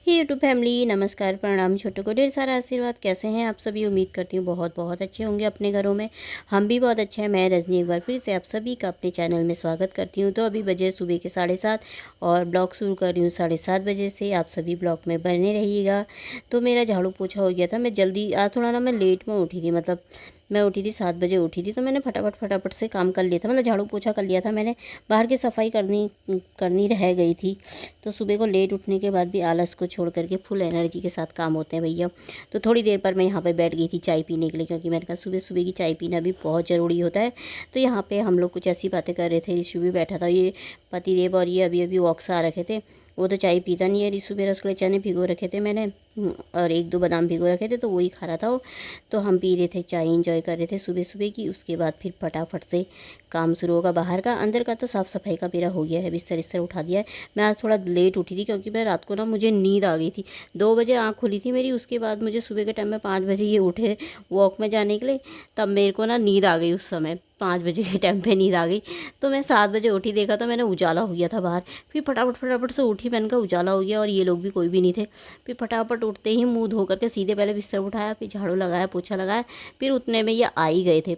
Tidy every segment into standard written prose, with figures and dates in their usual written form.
हे YouTube family, नमस्कार, प्रणाम। छोटों को ढेर सारा आशीर्वाद। कैसे हैं आप सभी? उम्मीद करती हूँ बहुत बहुत अच्छे होंगे अपने घरों में। हम भी बहुत अच्छे हैं। मैं रजनी एक बार फिर से आप सभी का अपने चैनल में स्वागत करती हूँ। तो अभी बजे सुबह के 7:30 और ब्लॉग शुरू कर रही हूँ 7:30 बजे से। आप सभी ब्लॉग में बने रहिएगा। तो मेरा झाड़ू पोछा हो गया था। मैं जल्दी आज थोड़ा ना मैं लेट में उठी थी, मतलब मैं उठी थी 7 बजे उठी थी। तो मैंने फटाफट से काम कर लिया था, मतलब झाड़ू पोछा कर लिया था मैंने। बाहर की सफाई करनी करनी रह गई थी। तो सुबह को लेट उठने के बाद भी आलस को छोड़ करके फुल एनर्जी के साथ काम होते हैं भैया। तो थोड़ी देर पर मैं यहाँ पे बैठ गई थी चाय पीने के लिए, क्योंकि मैंने कहा सुबह सुबह की चाय पीना भी बहुत ज़रूरी होता है। तो यहाँ पे हम लोग कुछ ऐसी बातें कर रहे थे। रिशु भी बैठा था, ये पतिदेव और ये अभी अभी वॉक से आ रखे थे। वो तो चाय पीता नहीं है रिशु मेरा। उसके लिए चने भिगो रखे थे मैंने और 1-2 बादाम भिगो रखे थे, तो वही खा रहा था वो। तो हम पी रहे थे चाय, इंजॉय कर रहे थे सुबह सुबह की। उसके बाद फिर फटाफट से काम शुरू होगा। बाहर का, अंदर का तो साफ़ सफाई का मेरा हो गया है, बिस्तर इस्तर उठा दिया है। मैं आज थोड़ा लेट उठी थी क्योंकि मैं रात को ना मुझे नींद आ गई थी। 2 बजे आँख खुली थी मेरी। उसके बाद मुझे सुबह के टाइम में 5 बजे ये उठे वॉक में जाने के लिए, तब मेरे को ना नींद आ गई। उस समय 5 बजे के टाइम पे नींद आ गई। तो मैं 7 बजे उठी, देखा तो मैंने उजाला हो गया था बाहर। फिर फटाफट से उठी, मैंने कहा उजाला हो गया और ये लोग भी कोई भी नहीं थे। फिर फटाफट उठते ही मुँह धो करके सीधे पहले बिस्तर उठाया, फिर झाड़ू लगाया, पोछा लगाया। फिर उतने में ये आ ही गए थे।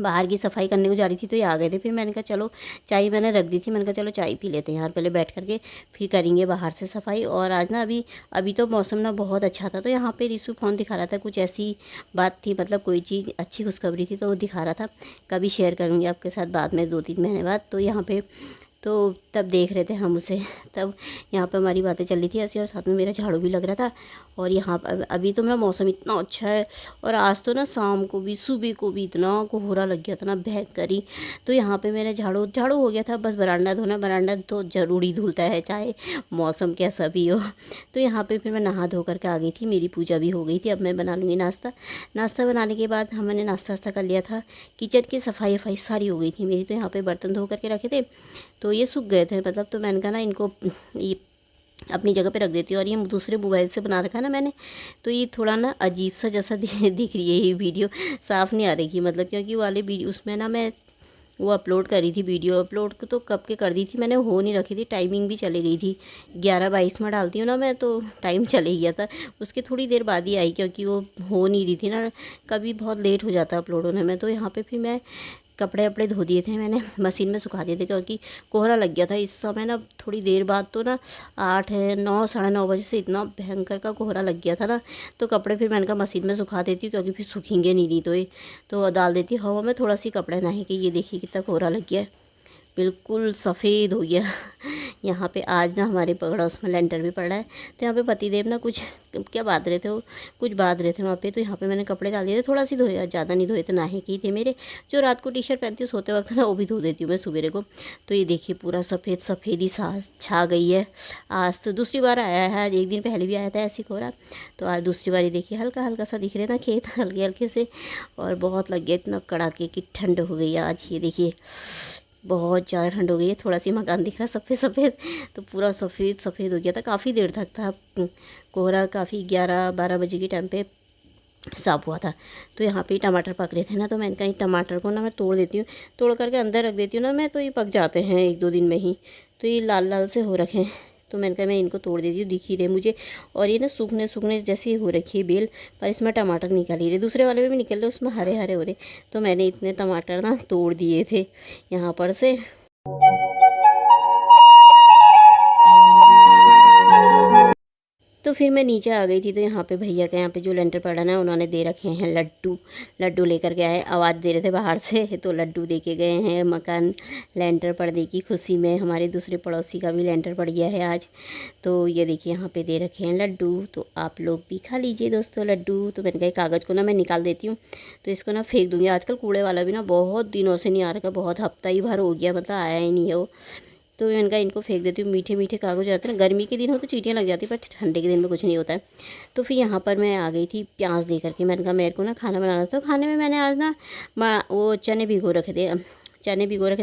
बाहर की सफाई करने को जा रही थी तो ये आ गए थे। फिर मैंने कहा चलो, चाय मैंने रख दी थी, मैंने कहा चलो चाय पी लेते हैं यार पहले बैठ करके, फिर करेंगे बाहर से सफाई। और आज ना अभी अभी तो मौसम ना बहुत अच्छा था। तो यहाँ पे रिशु फ़ोन दिखा रहा था, कुछ ऐसी बात थी, मतलब कोई चीज़ अच्छी खुशखबरी थी तो वो दिखा रहा था। कभी शेयर करूँगी आपके साथ बाद में 2-3 महीने बाद। तो यहाँ पे तो तब देख रहे थे हम उसे। तब यहाँ पे हमारी बातें चल रही थी ऐसी, और साथ में मेरा झाड़ू भी लग रहा था। और यहाँ अभी तो मेरा मौसम इतना अच्छा है। और आज तो ना शाम को भी सुबह को भी इतना कोहरा लग गया था ना, भयंकर ही। तो यहाँ पे मेरा झाड़ू झाड़ू हो गया था, बस बरांडा धोना। बरांडा तो ज़रूरी धुलता है चाहे मौसम कैसा भी हो। तो यहाँ पे फिर मैं नहा धो करके आ गई थी। मेरी पूजा भी हो गई थी। अब मैं बना लूँगी नाश्ता। नाश्ता बनाने के बाद हमने नाश्ता वास्ता कर लिया था। किचन की सफाई वफाई सारी हो गई थी मेरी। तो यहाँ पे बर्तन धो करके रखे थे, तो ये सूख गए थे, मतलब। तो मैंने कहा ना इनको ये अपनी जगह पे रख देती हूँ। और ये दूसरे मोबाइल से बना रखा है ना मैंने, तो ये थोड़ा ना अजीब सा जैसा दिख रही है। ये वीडियो साफ़ नहीं आ रही थी, मतलब क्योंकि वाले वीडियो उसमें ना मैं वो अपलोड करी थी। वीडियो अपलोड तो कब के कर दी थी मैंने, हो नहीं रखी थी। टाइमिंग भी चली गई थी, 11:22 में डालती हूँ ना मैं, तो टाइम चले गया था। उसके थोड़ी देर बाद ही आई, क्योंकि वो हो नहीं रही थी ना, कभी बहुत लेट हो जाता अपलोड होने में। तो यहाँ पर फिर मैं कपड़े वपड़े धो दिए थे मैंने, मशीन में सुखा दिए थे, क्योंकि कोहरा लग गया था। इस समय ना थोड़ी देर बाद तो ना 8-9 9:30 बजे से इतना भयंकर का कोहरा लग गया था ना। तो कपड़े फिर मैंने कहा मशीन में सुखा देती हूँ, क्योंकि फिर सूखेंगे नहीं तो ये तो डाल देती हूँ हवा में। थोड़ा सी कपड़े नहाए कि ये देखिए कितना कोहरा लग गया है, बिल्कुल सफ़ेद हो गया। यहाँ पे आज ना हमारे पड़ोस में लेंटर भी पड़ रहा है। तो यहाँ पे पतिदेव ना कुछ क्या बात रहे थे, वो कुछ बात रहे थे वहाँ पे। तो यहाँ पे मैंने कपड़े डाल दिए थे, थोड़ा सी धोया, ज़्यादा नहीं धोए थे, नहाए के ही थे मेरे। जो रात को टी शर्ट पहनती हूँ सोते वक्त ना, वो भी धो देती हूँ मैं सुबह को। तो ये देखिए पूरा सफ़ेद सफ़ेदी सा छा गई है। आज तो दूसरी बार आया है, आज एक दिन पहले भी आया था ऐसी कोहरा। तो आज दूसरी बार देखिए हल्का हल्का सा दिख रहे ना खेत, हल्के हल्के से। और बहुत लग गया, इतना कड़ाके की ठंड हो गई है आज। ये देखिए बहुत ज़्यादा ठंड हो गई है। थोड़ा सी मकान दिख रहा है सफ़ेद सफ़ेद, तो पूरा सफ़ेद सफ़ेद हो गया था। काफ़ी देर तक था कोहरा, काफ़ी 11-12 बजे के टाइम पे साफ हुआ था। तो यहाँ पे टमाटर पक रहे थे ना, तो मैंने कहा टमाटर को ना मैं तोड़ देती हूँ, तोड़ करके अंदर रख देती हूँ ना मैं, तो ये पक जाते हैं 1-2 दिन में ही। तो ये लाल लाल से हो रखे हैं, तो मैंने कहा मैं इनको तोड़ देती हूँ, दिख ही रहे मुझे। और ये ना सूखने सूखने जैसी हो रखी है बेल, पर इसमें टमाटर निकल ही रहे। दूसरे वाले में भी निकल रहे, उसमें हरे हरे हो रहे। तो मैंने इतने टमाटर ना तोड़ दिए थे यहाँ पर से। तो फिर मैं नीचे आ गई थी। तो यहाँ पे भैया के यहाँ पे जो लेंटर पड़ा ना, उन्होंने दे रखे हैं लड्डू। लड्डू लेकर के आए, आवाज़ दे रहे थे बाहर से, तो लड्डू दे के गए हैं। मकान लेंटर पड़ने की खुशी में हमारे दूसरे पड़ोसी का भी लेंटर पड़ गया है आज। तो ये देखिए यहाँ पे दे रखे हैं लड्डू, तो आप लोग भी खा लीजिए दोस्तों लड्डू। तो मैंने कहा कागज़ को ना मैं निकाल देती हूँ, तो इसको ना फेंक दूँगी। आजकल कूड़े वाला भी ना बहुत दिनों से नहीं आ रहा, बहुत हफ्ता ही भर हो गया, मतलब आया ही नहीं है वो। तो इनका इनको फेंक देती हूँ। मीठे मीठे कागज जाते हैं ना, गर्मी के दिन हो तो चींटियाँ लग जाती है, पर ठंडे के दिन में कुछ नहीं होता है। तो फिर यहाँ पर मैं आ गई थी प्याज दे करके। मैंने कहा मेरे को ना खाना बनाना था। खाने में मैंने आज ना वो चने भिगो रखे थे,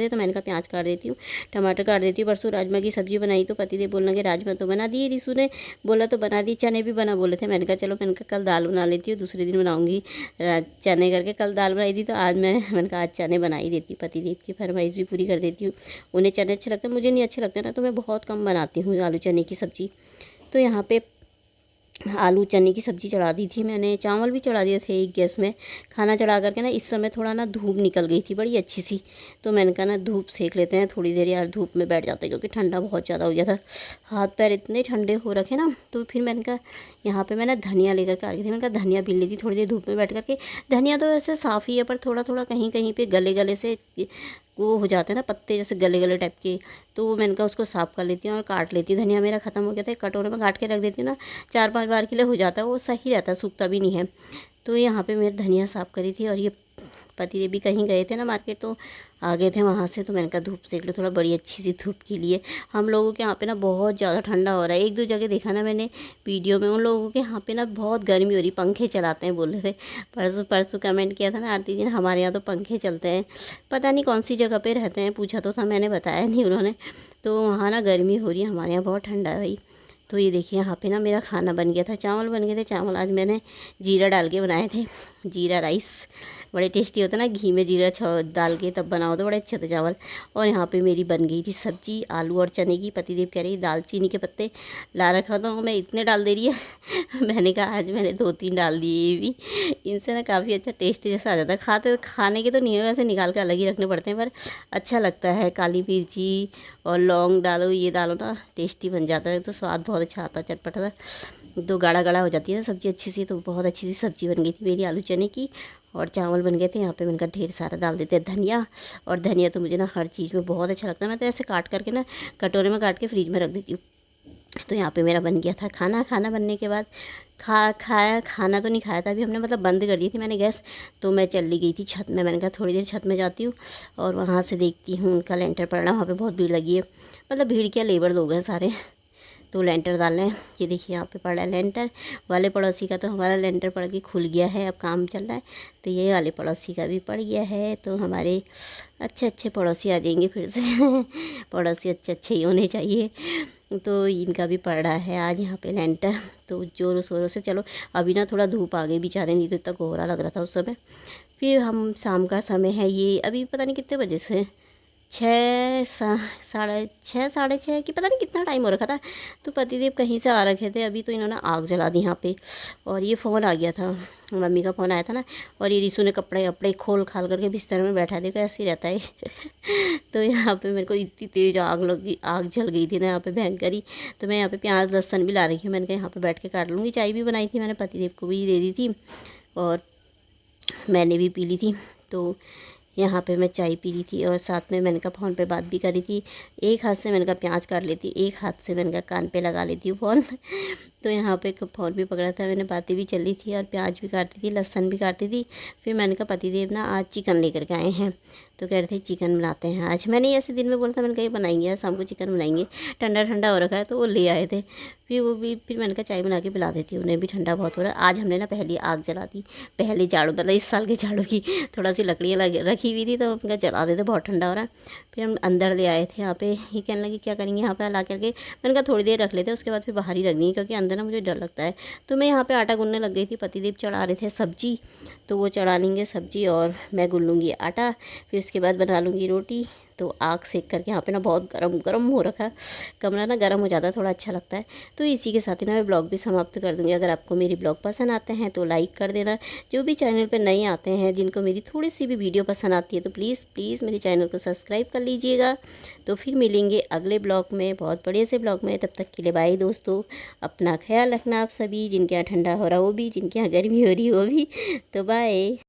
तो मैंने कहा प्याज काट देती हूँ, टमाटर काट देती हूँ। परसों राजमा की सब्ज़ी बनाई, तो पतिदेव बोलने के राजमा तो बना दिए, रिशु ने बोला तो बना दी, चने भी बना बोले थे। मैंने कहा चलो, मैंने कहा कल दाल बना लेती हूँ, दूसरे दिन बनाऊँगी चने करके। कल दाल बनाई थी, तो आज मैंने कहा आज चने बना ही देती हूँ, पतिदेव की फरमाइश भी पूरी कर देती हूँ। उन्हें चने अच्छे लगते हैं, मुझे नहीं अच्छे लगते ना, तो मैं बहुत कम बनाती हूँ आलू चने की सब्ज़ी। तो यहाँ पे आलू चने की सब्ज़ी चढ़ा दी थी मैंने, चावल भी चढ़ा दिए थे एक गैस में। खाना चढ़ा करके ना इस समय थोड़ा ना धूप निकल गई थी बड़ी अच्छी सी, तो मैंने कहा ना धूप सेक लेते हैं थोड़ी देर यार, धूप में बैठ जाते हैं क्योंकि ठंडा बहुत ज़्यादा हो गया था, हाथ पैर इतने ठंडे हो रखे ना। तो फिर मैंने कहा यहाँ पर मैं ना धनिया लेकर के आ गई थी, मैंने कहा धनिया बीन ली थी थोड़ी देर धूप में बैठ करके। धनिया तो वैसे साफ़ ही है पर थोड़ा थोड़ा कहीं कहीं पर गले गले से वो हो जाते हैं ना पत्ते जैसे गले गले टाइप के, तो मैंने कहा उसको साफ़ कर लेती हूँ और काट लेती हूँ। धनिया मेरा ख़त्म हो गया था, एक कटोरे में काट के रख देती हूँ ना, 4-5 बार के लिए हो जाता है, वो सही रहता है, सूखता भी नहीं है। तो यहाँ पे मेरी धनिया साफ़ करी थी और ये पतिदेव भी कहीं गए थे ना मार्केट, तो आ गए थे वहाँ से, तो मैंने कहा धूप सेक लो थोड़ा, बड़ी अच्छी सी धूप के लिए। हम लोगों के यहाँ पे ना बहुत ज़्यादा ठंडा हो रहा है, 1-2 जगह देखा ना मैंने वीडियो में, उन लोगों के यहाँ पे ना बहुत गर्मी हो रही, पंखे चलाते हैं बोल रहे थे। परसों कमेंट किया था ना आरती जी ने, हमारे यहाँ तो पंखे चलते हैं, पता नहीं कौन सी जगह पर रहते हैं, पूछा तो था मैंने, बताया नहीं उन्होंने। तो वहाँ ना गर्मी हो रही है, हमारे यहाँ बहुत ठंडा है भाई। तो ये देखिए यहाँ पे ना मेरा खाना बन गया था, चावल बन गए थे। चावल आज मैंने जीरा डाल के बनाए थे, जीरा राइस, बड़े टेस्टी होता है ना, घी में जीरा डाल के तब बनाओ तो बड़े अच्छे होते चावल। और यहाँ पे मेरी बन गई थी सब्जी आलू और चने की। पतिदेव कह रही दालचीनी के पत्ते ला रखा था, मैं इतने डाल दे रही है मैंने कहा आज मैंने 2-3 डाल दिए, ये भी इनसे ना काफ़ी अच्छा टेस्ट जैसा आ जाता है। खाने के तो नहीं है वैसे, निकाल के अलग ही रखने पड़ते हैं, पर अच्छा लगता है। काली मिर्ची और लौंग डालो, ये डालो ना, टेस्टी बन जाता है, तो स्वाद बहुत अच्छा आता है, चटपटा सा। तो गाढ़ा गाढ़ा हो जाती है ना सब्ज़ी अच्छी सी, तो बहुत अच्छी सी सब्ज़ी बन गई थी मेरी आलू चने की। और चावल बन गए थे। यहाँ पे मैंने कहा ढेर सारा डाल देते हैं धनिया, और धनिया तो मुझे ना हर चीज़ में बहुत अच्छा लगता है, मैं तो ऐसे काट करके ना कटोरे में काट के फ्रिज में रख देती हूँ। तो यहाँ पे मेरा बन गया था खाना। खाना बनने के बाद खाना तो नहीं खाया था अभी हमने, मतलब बंद कर दी थी मैंने गैस। तो मैं चली गई थी छत में, मैंने कहा थोड़ी देर छत में जाती हूँ और वहाँ से देखती हूँ उनका लेंटर पड़ रहा है, वहाँ पे बहुत भीड़ लगी है, मतलब भीड़ क्या, लेबर लोग हैं सारे, तो लेंटर डाल रहे हैं। ये देखिए यहाँ पे पड़ा है लेंटर, वाले पड़ोसी का तो हमारा लेंटर पड़ के खुल गया है, अब काम चल रहा है, तो ये वाले पड़ोसी का भी पड़ गया है। तो हमारे अच्छे अच्छे पड़ोसी आ जाएंगे फिर से पड़ोसी अच्छे अच्छे ही होने चाहिए। तो इनका भी पड़ रहा है आज यहाँ पे लेंटर, तो जोरों शोरों से। चलो अभी ना थोड़ा धूप आ गई, बेचारे नहीं तो इतना कोहरा लग रहा था उस समय। फिर हम शाम का समय है ये, अभी पता नहीं कितने बजे से, 6 साढ़े 6 की पता नहीं कितना टाइम हो रखा था। तो पतिदेव कहीं से आ रखे थे, अभी तो इन्होंने आग जला दी यहाँ पे। और ये फ़ोन आ गया था, मम्मी का फ़ोन आया था ना, और ये रिसू ने कपड़े खोल खाल करके बिस्तर में बैठा, देखो ऐसे ही रहता है तो यहाँ पे मेरे को इतनी तेज़ आग जल गई थी ना यहाँ पे भयंकर ही। तो मैं यहाँ पे प्याज लहसुन भी ला रही हूँ, मैंने कहा यहाँ पे बैठ के काट लूँगी। चाय भी बनाई थी मैंने, पतिदेव को भी दे दी थी और मैंने भी पी ली थी। तो यहाँ पे मैं चाय पी रही थी और साथ में मैंने कहा फ़ोन पे बात भी करी थी। एक हाथ से मैंने कहा प्याज काट लेती, एक हाथ से मैंने कहा कान पे लगा लेती हूँ फ़ोन तो यहाँ पे फ़ोन भी पकड़ा था मैंने, बातें भी चल रही थी और प्याज भी काटी थी, लहसुन भी काटी थी। फिर मैंने कहा पतिदेव ना आज चिकन लेकर के आए हैं, तो कह रहे थे चिकन बनाते हैं आज। मैंने ऐसे दिन में बोला था, मैंने कहा ये बनाएंगे, शाम को चिकन बनाएंगे, ठंडा ठंडा हो रखा है, तो वो ले आए थे। फिर मैंने कहा चाय बना के पिला देती हूँ उन्हें भी, ठंडा बहुत हो रहा है। आज हमने ना पहली आग जला दी, पहले झाड़ू, मतलब इस साल के झाड़ू की थोड़ा सी लकड़ियाँ रखी हुई थी, तो उनका जला देते, बहुत ठंडा हो रहा है। फिर हम अंदर ले आए थे यहाँ पे, ये कहने लगे क्या करेंगे यहाँ पे ला करके, मैंने कहा थोड़ी देर रख लेते हैं, उसके बाद फिर बाहर ही रख देंगे, क्योंकि अंदर ना मुझे डर लगता है। तो मैं यहाँ पे आटा गूंदने लग गई थी, पतिदेव चढ़ा रहे थे सब्जी, तो वो चढ़ा लेंगे सब्जी और मैं गूंद लूँगी आटा, फिर उसके बाद बना लूँगी रोटी। तो आग सेक करके यहाँ पे ना बहुत गरम गरम हो रखा है, कमरा ना गरम हो जाता है, थोड़ा अच्छा लगता है। तो इसी के साथ ही ना मैं ब्लॉग भी समाप्त कर दूँगी। अगर आपको मेरी ब्लॉग पसंद आते हैं तो लाइक कर देना, जो भी चैनल पे नए आते हैं, जिनको मेरी थोड़ी सी भी वीडियो पसंद आती है, तो प्लीज़ प्लीज़ मेरे चैनल को सब्सक्राइब कर लीजिएगा। तो फिर मिलेंगे अगले ब्लॉग में, बहुत बड़े से ब्लॉग में। तब तक के लिए बाय दोस्तों, अपना ख्याल रखना आप सभी, जिनके यहाँ ठंडा हो रहा हो भी, जिनके यहाँ गर्मी हो रही हो भी। तो बाय।